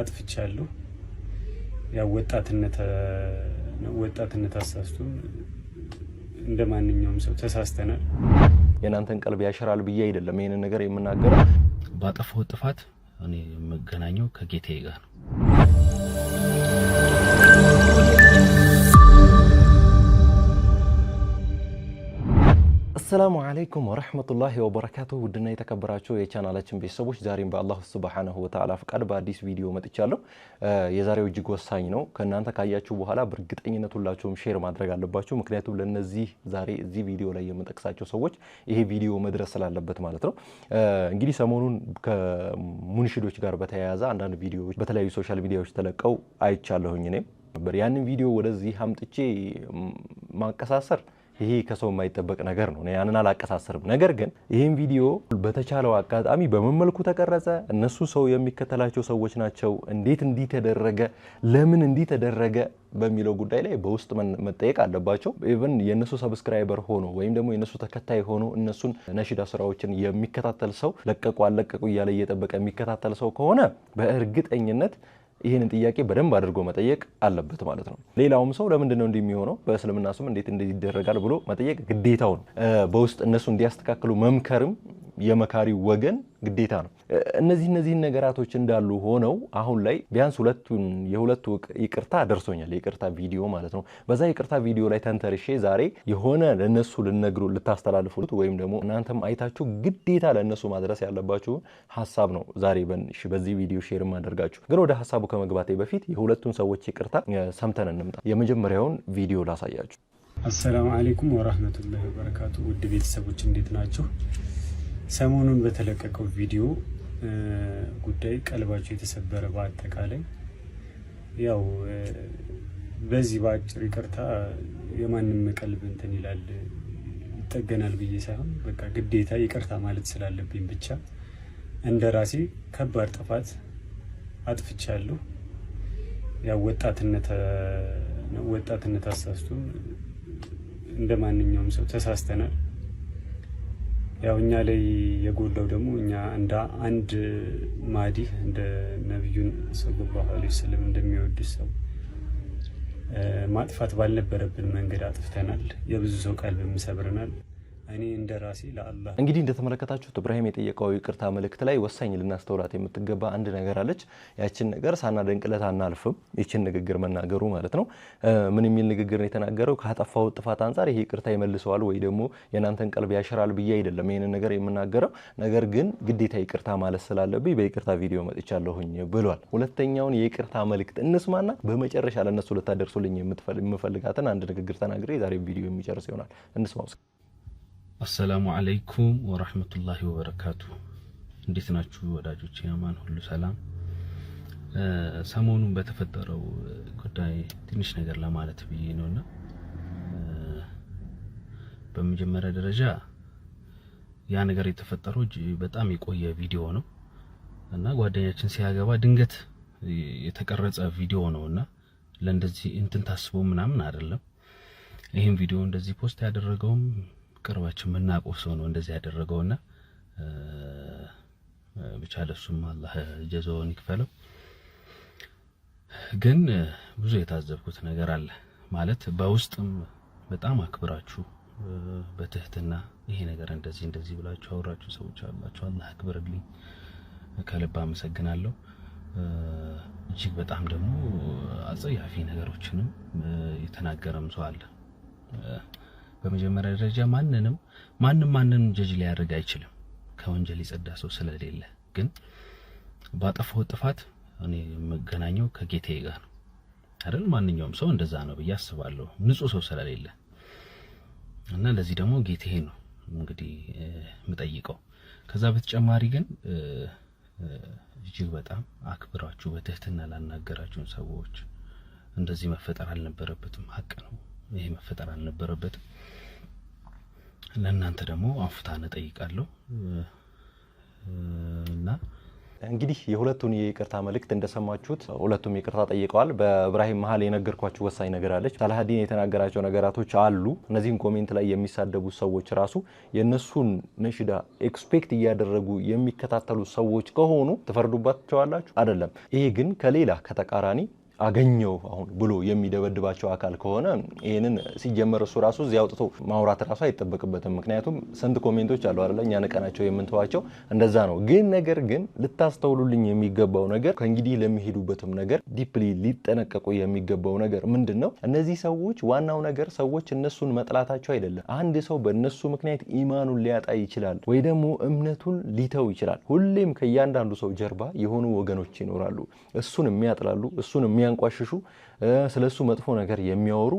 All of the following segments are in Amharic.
አጥፍቻለሁ። ያው ወጣትነት አሳስቶን እንደማንኛውም ሰው ተሳስተናል። የናንተን ቀልብ ያሸራል ብዬ አይደለም ይሄን ነገር የምናገረው። ባጠፋው ጥፋት እኔ መገናኘው ከጌታዬ ጋር ነው። السلام عليكم ورحمة الله وبركاته ودنا يتكبراتشو የቻናላችን ቤተሰቦች ዛሬም በአላህ Subhanahu Wa Ta'ala ፍቃድ በአዲስ ቪዲዮ መጥቻለሁ። የዛሬው እጅግ ወሳኝ ነው። ከናንተ ካያችሁ በኋላ በእርግጠኝነት ሁላችሁም ሼር ማድረግ አለባችሁ። ምክንያቱም ለነዚህ ዛሬ እዚህ ቪዲዮ ላይ የምጠቅሳቸው ሰዎች ይሄ ቪዲዮ መድረስ ስላለበት ማለት ነው። እንግዲህ ሰሞኑን ከሙንሽዶች ጋር በተያያዘ አንዳንድ ቪዲዮዎች በተለያዩ ሶሻል ሚዲያዎች ተለቀው አይቻለሁኝ። እኔም ያንን ቪዲዮ ወደዚህ አምጥቼ ማቀሳሰር ይሄ ከሰው የማይጠበቅ ነገር ነው። ያንን አላቀሳሰርም። ነገር ግን ይሄን ቪዲዮ በተቻለው አጋጣሚ በመመልኩ ተቀረጸ፣ እነሱ ሰው የሚከተላቸው ሰዎች ናቸው፣ እንዴት እንዲህ ተደረገ፣ ለምን እንዲህ ተደረገ በሚለው ጉዳይ ላይ በውስጥ መጠየቅ አለባቸው። ኢቭን የነሱ ሰብስክራይበር ሆኖ ወይም ደግሞ የነሱ ተከታይ ሆኖ እነሱን ነሽዳ ስራዎችን የሚከታተል ሰው ለቀቁ አለቀቁ እያለ እየጠበቀ የሚከታተል ሰው ከሆነ በእርግጠኝነት ይሄንን ጥያቄ በደንብ አድርጎ መጠየቅ አለበት ማለት ነው። ሌላውም ሰው ለምንድን ነው እንደሚሆነው በእስልምና ስም እንዴት እንደዚህ ይደረጋል ብሎ መጠየቅ ግዴታው ነው። በውስጥ እነሱ እንዲያስተካክሉ መምከርም የመካሪ ወገን ግዴታ ነው። እነዚህ ነገራቶች እንዳሉ ሆነው አሁን ላይ ቢያንስ የሁለቱ ይቅርታ ደርሶኛል። ይቅርታ ቪዲዮ ማለት ነው። በዛ ይቅርታ ቪዲዮ ላይ ተንተርሼ ዛሬ የሆነ ለነሱ ልታስተላልፉት ወይም ደግሞ እናንተም አይታችሁ ግዴታ ለነሱ ማድረስ ያለባችሁ ሐሳብ ነው ዛሬ በዚህ ቪዲዮ ሼር ማደርጋችሁ። ግን ወደ ሐሳቡ ከመግባቴ በፊት የሁለቱን ሰዎች ይቅርታ ሰምተን እንምጣ። የመጀመሪያውን ቪዲዮ ላሳያችሁ። አሰላሙ አለይኩም ወራህመቱላሂ ወበረካቱ። ውድ ቤተሰቦች እንዴት ናችሁ? ሰሞኑን በተለቀቀው ቪዲዮ ጉዳይ ቀልባቸው የተሰበረ በአጠቃላይ ያው በዚህ ባጭር ይቅርታ የማንም ቀልብ እንትን ይላል ይጠገናል ብዬ ሳይሆን በቃ ግዴታ ይቅርታ ማለት ስላለብኝ ብቻ እንደራሴ ከባድ ጥፋት አጥፍቻለሁ። ያው ወጣትነት አሳስቶን እንደማንኛውም ሰው ተሳስተናል። ያው እኛ ላይ የጎላው ደግሞ እኛ እንደ አንድ ማዲህ እንደ ነብዩን ሰለላሁ ዐለይሂ ወሰለም እንደሚወድ ሰው ማጥፋት ባልነበረብን መንገድ አጥፍተናል። የብዙ ሰው ቀልብም ሰብረናል። እኔ እንደራሴ ለአላህ እንግዲህ እንደተመለከታችሁት ኢብራሂም የጠየቀው ይቅርታ መልእክት ላይ ወሳኝ ልናስተውላት የምትገባ አንድ ነገር አለች። ያችን ነገር ሳናደንቅለት አናልፍም። ይችን ንግግር መናገሩ ማለት ነው። ምን የሚል ንግግር ነው የተናገረው? ካጠፋው ጥፋት አንፃር ይሄ ይቅርታ ይመልሰዋል ወይ ደግሞ የናንተን ቀልብ ያሸራል ብዬ አይደለም ይሄን ነገር የምናገረው። ነገር ግን ግዴታ ይቅርታ ማለት ስላለብኝ በይቅርታ ቪዲዮ መጥቻለሁኝ ብሏል። ሁለተኛውን የይቅርታ መልእክት እንስማና በመጨረሻ ለነሱ ልታደርሱልኝ የምፈልጋትን አንድ ንግግር ተናግሬ ዛሬ ቪዲዮ የሚጨርስ ይሆናል። እንስማው። አሰላሙ አለይኩም ወራህመቱላሂ ወበረካቱ። እንዴት ናችሁ ወዳጆቼ? አማን ሁሉ ሰላም። ሰሞኑን በተፈጠረው ጉዳይ ትንሽ ነገር ለማለት ብዬ ነውና በመጀመሪያ ደረጃ ያ ነገር የተፈጠረው በጣም የቆየ ቪዲዮ ነው እና ጓደኛችን ሲያገባ ድንገት የተቀረጸ ቪዲዮ ነውና ለእንደዚህ እንትን ታስቦ ምናምን አይደለም። ይሄን ቪዲዮ እንደዚህ ፖስት ያደረገውም ቅርባችን ምናቆፍ ሰው ነው እንደዚህ ያደረገውና ብቻ ለሱም አላህ ጀዛውን ይክፈለው። ግን ብዙ የታዘብኩት ነገር አለ ማለት በውስጥም በጣም አክብራችሁ በትህትና ይሄ ነገር እንደዚህ ብላችሁ አወራችሁ ሰዎች አላችሁ። አላህ አክብርልኝ፣ ከልብ አመሰግናለሁ። እጅግ በጣም ደግሞ አጸያፊ ነገሮችንም የተናገረም ሰው አለ። በመጀመሪያ ደረጃ ማንንም ጀጅ ሊያደርግ አይችልም ከወንጀል የጸዳ ሰው ስለሌለ። ግን ባጠፋው ጥፋት እኔ መገናኘው ከጌታዬ ጋር ነው አይደል? ማንኛውም ሰው እንደዛ ነው ብዬ አስባለሁ ንጹህ ሰው ስለሌለ እና ለዚህ ደግሞ ጌታዬ ነው እንግዲህ የምጠይቀው። ከዛ በተጨማሪ ግን እጅግ በጣም አክብራችሁ በትህትና ላናገራችሁን ሰዎች እንደዚህ መፈጠር አልነበረበትም። ሀቅ ነው፣ ይሄ መፈጠር አልነበረበትም። ለእናንተ ደግሞ አፍታን እጠይቃለሁ እና እንግዲህ የሁለቱን የይቅርታ መልእክት እንደሰማችሁት ሁለቱም ይቅርታ ጠይቀዋል። በኢብራሂም መሃል የነገርኳችሁ ወሳኝ ነገር አለች። ሰላሀዲን የተናገራቸው ነገራቶች አሉ። እነዚህን ኮሜንት ላይ የሚሳደቡ ሰዎች ራሱ የነሱን ነሽዳ ኤክስፔክት እያደረጉ የሚከታተሉ ሰዎች ከሆኑ ትፈርዱባቸዋላችሁ አይደለም። ይሄ ግን ከሌላ ከተቃራኒ አገኘው አሁን ብሎ የሚደበድባቸው አካል ከሆነ ይሄንን ሲጀመር እሱ ራሱ እዚህ አውጥቶ ማውራት ራሱ አይጠበቅበትም። ምክንያቱም ስንት ኮሜንቶች አሉ አይደል እኛ ነቀናቸው የምንተዋቸው እንደዛ ነው። ግን ነገር ግን ልታስተውሉልኝ የሚገባው ነገር ከእንግዲህ ለሚሄዱበትም ነገር ዲፕሊ ሊጠነቀቁ የሚገባው ነገር ምንድነው? እነዚህ ሰዎች ዋናው ነገር ሰዎች እነሱን መጥላታቸው አይደለም። አንድ ሰው በእነሱ ምክንያት ኢማኑን ሊያጣ ይችላል ወይ ደግሞ እምነቱን ሊተው ይችላል። ሁሌም ከእያንዳንዱ ሰው ጀርባ የሆኑ ወገኖች ይኖራሉ። እሱን የሚያጥላሉ፣ እሱን የሚያንቋሽሹ፣ ስለሱ መጥፎ ነገር የሚያወሩ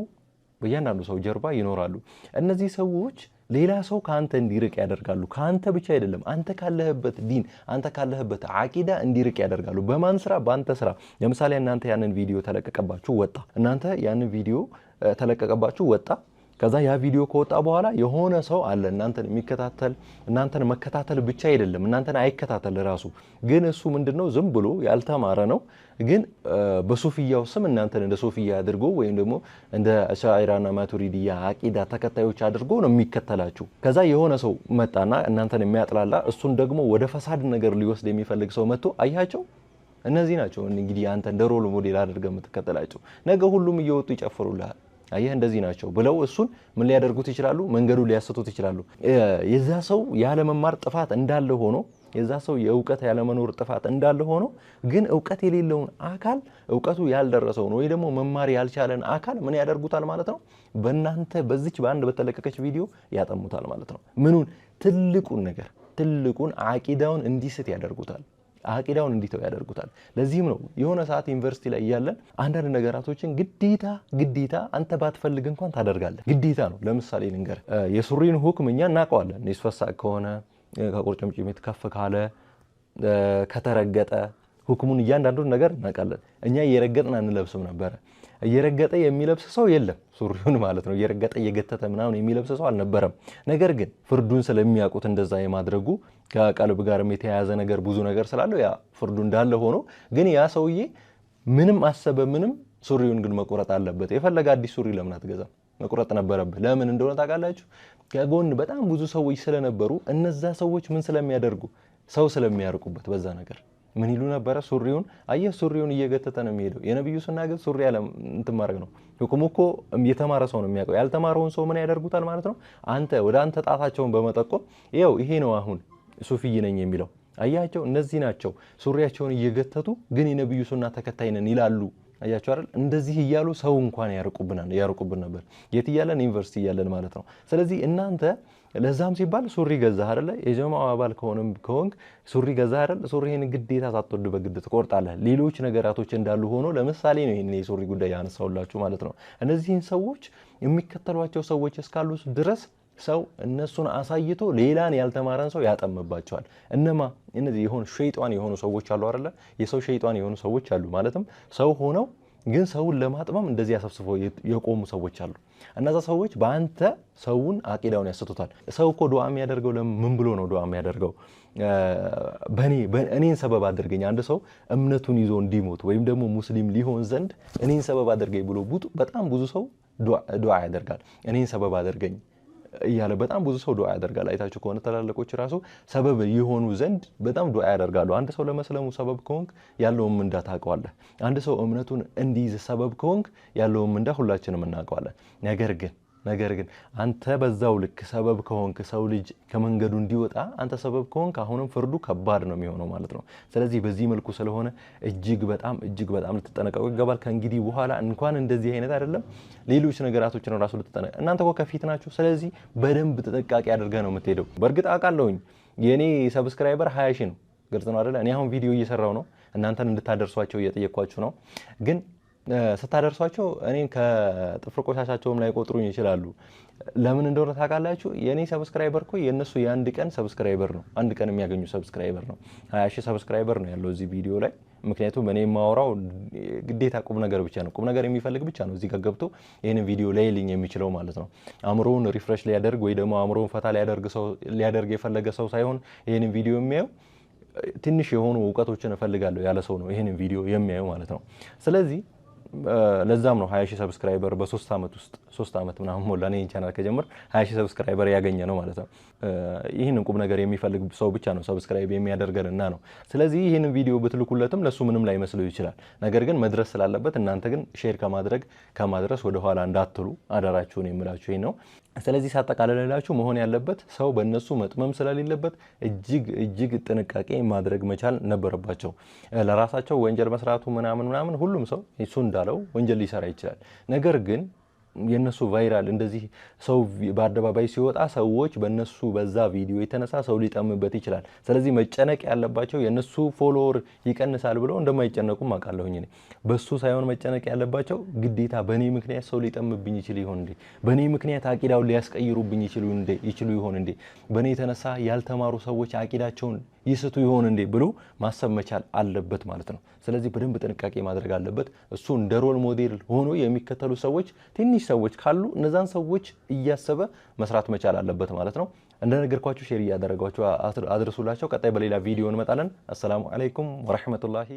በእያንዳንዱ ሰው ጀርባ ይኖራሉ። እነዚህ ሰዎች ሌላ ሰው ካንተ እንዲርቅ ያደርጋሉ። ካንተ ብቻ አይደለም፣ አንተ ካለህበት ዲን፣ አንተ ካለህበት አቂዳ እንዲርቅ ያደርጋሉ። በማን ስራ? በአንተ ስራ። ለምሳሌ እናንተ ያንን ቪዲዮ ተለቀቀባችሁ ወጣ። እናንተ ያንን ቪዲዮ ተለቀቀባችሁ ወጣ። ከዛ ያ ቪዲዮ ከወጣ በኋላ የሆነ ሰው አለ እናንተን የሚከታተል። እናንተን መከታተል ብቻ አይደለም እናንተን አይከታተል ራሱ ግን እሱ ምንድነው ዝም ብሎ ያልተማረ ነው። ግን በሱፊያው ስም እናንተን እንደ ሱፊያ አድርጎ ወይም ደግሞ እንደ አሻዒራና ማቱሪዲያ አቂዳ ተከታዮች አድርጎ ነው የሚከተላችሁ። ከዛ የሆነ ሰው መጣና እናንተን የሚያጥላላ እሱን ደግሞ ወደ ፈሳድ ነገር ሊወስድ የሚፈልግ ሰው መጥቶ አያቸው እነዚህ ናቸው እንግዲህ አንተ እንደ ሮል ሞዴል አድርገህ የምትከተላቸው። ነገ ሁሉም እየወጡ ይጨፍሩልሃል። አየህ እንደዚህ ናቸው ብለው እሱን ምን ሊያደርጉት ይችላሉ? መንገዱ ሊያስቱት ይችላሉ። የዛ ሰው ያለ መማር ጥፋት እንዳለ ሆኖ የዛ ሰው የእውቀት ያለ መኖር ጥፋት እንዳለ ሆኖ ግን እውቀት የሌለውን አካል እውቀቱ ያልደረሰው ነው ወይ ደግሞ መማር ያልቻለን አካል ምን ያደርጉታል ማለት ነው? በእናንተ በዚች በአንድ በተለቀቀች ቪዲዮ ያጠሙታል ማለት ነው። ምኑን? ትልቁን ነገር ትልቁን አቂዳውን እንዲስት ያደርጉታል። አቂዳውን እንዲተው ያደርጉታል። ለዚህም ነው የሆነ ሰዓት ዩኒቨርሲቲ ላይ ያለን አንዳንድ ነገራቶችን ግዴታ አንተ ባትፈልግ እንኳን ታደርጋለህ። ግዴታ ነው። ለምሳሌ ልንገር፣ የሱሪን ሁክም እኛ እናውቀዋለን። ኒስፈሳ ከሆነ ከቁርጭምጭሚት ከፍ ካለ ከተረገጠ ሁክሙን እያንዳንዱን ነገር እናውቃለን። እኛ እየረገጥን አንለብስም ነበረ። እየረገጠ የሚለብስ ሰው የለም፣ ሱሪውን ማለት ነው። እየረገጠ እየገተተ ምናምን የሚለብስ ሰው አልነበረም። ነገር ግን ፍርዱን ስለሚያውቁት እንደዛ የማድረጉ ከቀልብ ጋርም የተያያዘ ነገር ብዙ ነገር ስላለው ያ ፍርዱ እንዳለ ሆኖ ግን ያ ሰውዬ ምንም አሰበ ምንም ሱሪውን ግን መቆረጥ አለበት። የፈለገ አዲስ ሱሪ ለምን አትገዛም? መቆረጥ ነበረብህ። ለምን እንደሆነ ታውቃላችሁ? ከጎን በጣም ብዙ ሰዎች ስለነበሩ እነዛ ሰዎች ምን ስለሚያደርጉ ሰው ስለሚያርቁበት በዛ ነገር ምን ይሉ ነበረ? ሱሪውን አየህ፣ ሱሪውን እየገተተ ነው የሚሄደው። የነብዩ ሱና ግን ሱሪ ያለ እንትን ማድረግ ነው። ሁክሙ እኮ የተማረ ሰው ነው የሚያውቀው። ያልተማረውን ሰው ምን ያደርጉታል ማለት ነው? ወደ አንተ ጣታቸውን በመጠቆም ይኸው ይሄ ነው አሁን ሱፊይ ነኝ የሚለው። አያቸው፣ እነዚህ ናቸው ሱሪያቸውን እየገተቱ ግን የነብዩ ሱና ተከታይ ነን ይላሉ። አያቸው አይደል? እንደዚህ እያሉ ሰው እንኳን ያርቁብን ነበር። የት እያለን? ዩኒቨርሲቲ እያለን ማለት ነው። ስለዚህ እናንተ ለዛም ሲባል ሱሪ ገዛህ አይደል? የጀማዓው አባል ከሆንክ ሱሪ ገዛህ አይደል? ሱሪህን ግዴታ ሳትወድ በግድ ትቆርጣለህ። ሌሎች ነገራቶች እንዳሉ ሆኖ ለምሳሌ ነው ይሄን የሱሪ ጉዳይ ያነሳውላችሁ ማለት ነው። እነዚህን ሰዎች የሚከተሏቸው ሰዎች እስካሉ ድረስ ሰው እነሱን አሳይቶ ሌላን ያልተማረን ሰው ያጠምባቸዋል። እነዚህ የሆኑ ሸይጣን የሆኑ ሰዎች አሉ አይደል? የሰው ሸይጣን የሆኑ ሰዎች አሉ ማለትም ሰው ሆነው ግን ሰውን ለማጥመም እንደዚህ ያሰብስበው የቆሙ ሰዎች አሉ። እነዛ ሰዎች በአንተ ሰውን አቂዳውን ያስቱታል። ሰው እኮ ዱዓ የሚያደርገው ምን ብሎ ነው ዱዓ የሚያደርገው? እኔን ሰበብ አድርገኝ። አንድ ሰው እምነቱን ይዞ እንዲሞት ወይም ደግሞ ሙስሊም ሊሆን ዘንድ እኔን ሰበብ አድርገኝ ብሎ በጣም ብዙ ሰው ዱዓ ያደርጋል። እኔን ሰበብ አድርገኝ እያለ በጣም ብዙ ሰው ዱዓ ያደርጋል። አይታችሁ ከሆነ ተላላቆች ራሱ ሰበብ የሆኑ ዘንድ በጣም ዱዓ ያደርጋሉ። አንድ ሰው ለመስለሙ ሰበብ ከሆንክ ያለውም ምንዳ ታውቀዋለህ። አንድ ሰው እምነቱን እንዲይዝ ሰበብ ከሆንክ ያለውም ምንዳ ሁላችንም እናውቀዋለን። ነገር ግን አንተ በዛው ልክ ሰበብ ከሆንክ ሰው ልጅ ከመንገዱ እንዲወጣ አንተ ሰበብ ከሆንክ አሁንም ፍርዱ ከባድ ነው የሚሆነው ማለት ነው። ስለዚህ በዚህ መልኩ ስለሆነ እጅግ በጣም ልትጠነቀቁ ይገባል። ከእንግዲህ በኋላ እንኳን እንደዚህ አይነት አይደለም ሌሎች ነገራቶችን ራሱ ልትጠነቀቁ። እናንተ እኮ ከፊት ናችሁ። ስለዚህ በደንብ ጥንቃቄ አድርገህ ነው የምትሄደው። በእርግጥ አውቃለሁኝ የኔ ሰብስክራይበር 20 ሺህ ነው። ግልጽ ነው አይደል? እኔ አሁን ቪዲዮ እየሰራው ነው፣ እናንተን እንድታደርሷቸው እየጠየቅኳችሁ ነው። ግን ስታደርሷቸው እኔን ከጥፍር ቆሻሻቸውም ላይ ቆጥሩኝ ይችላሉ። ለምን እንደሆነ ታውቃላችሁ? የኔ ሰብስክራይበር እኮ የነሱ የአንድ ቀን ሰብስክራይበር ነው። አንድ ቀን የሚያገኙ ሰብስክራይበር ነው። 20 ሺህ ሰብስክራይበር ነው ያለው እዚህ ቪዲዮ ላይ። ምክንያቱም እኔ የማወራው ግዴታ ቁም ነገር ብቻ ነው። ቁም ነገር የሚፈልግ ብቻ ነው እዚህ ጋር ገብቶ ይሄንን ቪዲዮ ላይልኝ የሚችለው ማለት ነው። አእምሮውን ሪፍሬሽ ሊያደርግ ወይ ደግሞ አእምሮውን ፈታ ሊያደርግ የፈለገ ሰው ሳይሆን ይሄንን ቪዲዮ የሚያየው ትንሽ የሆኑ እውቀቶችን እፈልጋለሁ ያለ ሰው ነው ይሄንን ቪዲዮ የሚያየው ማለት ነው። ስለዚህ ለዛም ነው 20 ሺህ ሰብስክራይበር በ3 አመት ውስጥ 3 አመት ምናምን ሞላ እኔ ቻናል ከጀመር 20 ሺህ ሰብስክራይበር ያገኘ ነው ማለት ነው። ይህንን ቁም ነገር የሚፈልግ ሰው ብቻ ነው ሰብስክራይብ የሚያደርገንና ነው። ስለዚህ ይህንን ቪዲዮ ብትልኩለትም ለሱ ምንም ላይ መስለው ይችላል። ነገር ግን መድረስ ስላለበት እናንተ ግን ሼር ከማድረስ ወደ ኋላ እንዳትሉ አደራችሁን የምላችሁ ይሄ ነው። ስለዚህ ሳጠቃልላችሁ መሆን ያለበት ሰው በእነሱ መጥመም ስለሌለበት እጅግ ጥንቃቄ ማድረግ መቻል ነበረባቸው። ለራሳቸው ወንጀል መስራቱ ምናምን ሁሉም ሰው እሱ እንዳለው ወንጀል ሊሰራ ይችላል። ነገር ግን የነሱ ቫይራል እንደዚህ ሰው በአደባባይ ሲወጣ ሰዎች በነሱ በዛ ቪዲዮ የተነሳ ሰው ሊጠምበት ይችላል። ስለዚህ መጨነቅ ያለባቸው የነሱ ፎሎወር ይቀንሳል ብለው እንደማይጨነቁም አውቃለሁኝ እኔ። በሱ ሳይሆን መጨነቅ ያለባቸው ግዴታ በኔ ምክንያት ሰው ሊጠምብኝ ይችል ይሆን እንዴ? በኔ ምክንያት አቂዳውን ሊያስቀይሩብኝ ይችሉ ይሆን እንዴ? በኔ የተነሳ ያልተማሩ ሰዎች አቂዳቸውን ይስቱ ይሆን እንዴ ብሎ ማሰብ መቻል አለበት ማለት ነው። ስለዚህ በደንብ ጥንቃቄ ማድረግ አለበት። እሱ እንደ ሮል ሞዴል ሆኖ የሚከተሉ ሰዎች ትንሽ ሰዎች ካሉ እነዛን ሰዎች እያሰበ መስራት መቻል አለበት ማለት ነው። እንደነገርኳችሁ ሼር እያደረጋችሁ አድርሱላቸው። ቀጣይ በሌላ ቪዲዮ እንመጣለን። አሰላሙ አለይኩም ወራህመቱላሂ